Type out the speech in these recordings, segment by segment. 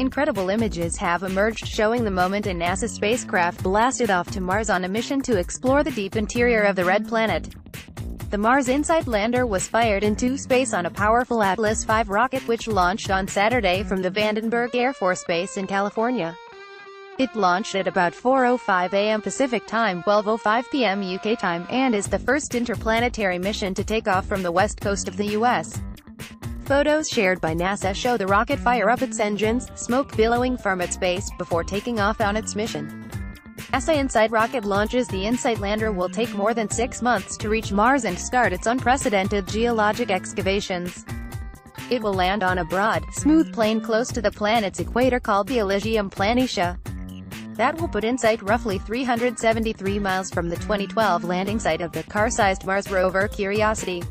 Incredible images have emerged showing the moment a NASA spacecraft blasted off to Mars on a mission to explore the deep interior of the red planet. The Mars InSight lander was fired into space on a powerful Atlas V rocket which launched on Saturday from the Vandenberg Air Force Base in California. It launched at about 4:05 a.m. Pacific Time, 12:05 p.m. UK time, and is the first interplanetary mission to take off from the west coast of the U.S. Photos shared by NASA show the rocket fire up its engines, smoke billowing from its base, before taking off on its mission. NASA InSight rocket launches. The InSight lander will take more than 6 months to reach Mars and start its unprecedented geologic excavations. It will land on a broad, smooth plain close to the planet's equator called the Elysium Planitia. That will put InSight roughly 373 miles from the 2012 landing site of the car-sized Mars rover Curiosity.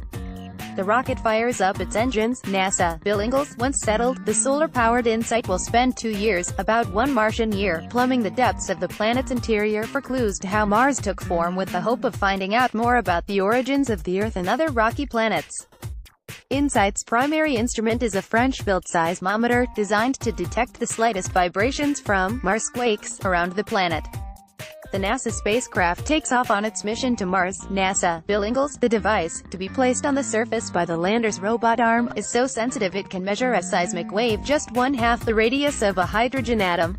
The rocket fires up its engines, NASA Billingles. Once settled, the solar-powered InSight will spend 2 years, about 1 Martian year, plumbing the depths of the planet's interior for clues to how Mars took form, with the hope of finding out more about the origins of the Earth and other rocky planets. InSight's primary instrument is a French-built seismometer, designed to detect the slightest vibrations from Marsquakes around the planet. The NASA spacecraft takes off on its mission to Mars. NASA Billingles, the device, to be placed on the surface by the lander's robot arm, is so sensitive it can measure a seismic wave just 1/2 the radius of a hydrogen atom.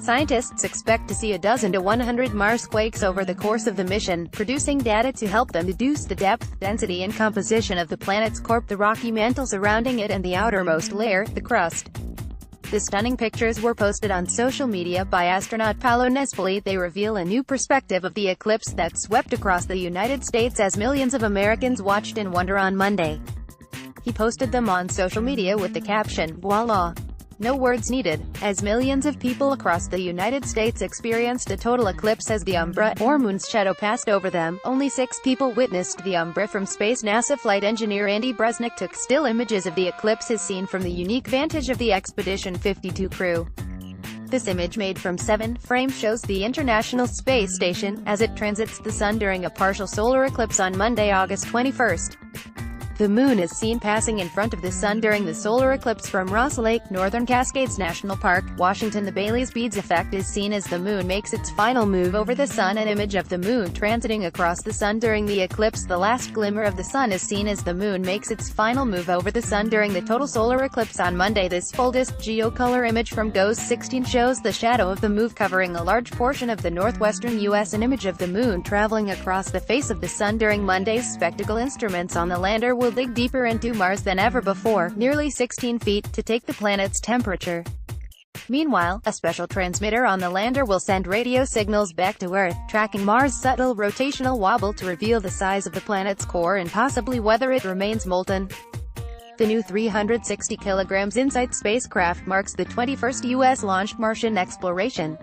Scientists expect to see a dozen to 100 Marsquakes over the course of the mission, producing data to help them deduce the depth, density and composition of the planet's core, the rocky mantle surrounding it and the outermost layer, the crust. The stunning pictures were posted on social media by astronaut Paolo Nespoli. They reveal a new perspective of the eclipse that swept across the United States as millions of Americans watched in wonder on Monday. He posted them on social media with the caption, "Voila! No words needed," as millions of people across the United States experienced a total eclipse as the umbra, or moon's shadow, passed over them. Only 6 people witnessed the umbra from space. NASA flight engineer Andy Bresnik took still images of the eclipse as seen from the unique vantage of the Expedition 52 crew. This image, made from 7 frames, shows the International Space Station as it transits the Sun during a partial solar eclipse on Monday, August 21. The Moon is seen passing in front of the Sun during the solar eclipse from Ross Lake, Northern Cascades National Park, Washington. The Bailey's beads effect is seen as the Moon makes its final move over the Sun. An image of the Moon transiting across the Sun during the eclipse. The last glimmer of the Sun is seen as the Moon makes its final move over the Sun during the total solar eclipse on Monday. This full-disc geocolor image from GOES 16 shows the shadow of the Moon covering a large portion of the northwestern U.S. An image of the Moon traveling across the face of the Sun during Monday's spectacle. Instruments on the lander will dig deeper into Mars than ever before, nearly 16 feet, to take the planet's temperature. Meanwhile, a special transmitter on the lander will send radio signals back to Earth, tracking Mars' subtle rotational wobble to reveal the size of the planet's core and possibly whether it remains molten. The new 360 kg InSight spacecraft marks the 21st U.S.-launched Martian exploration.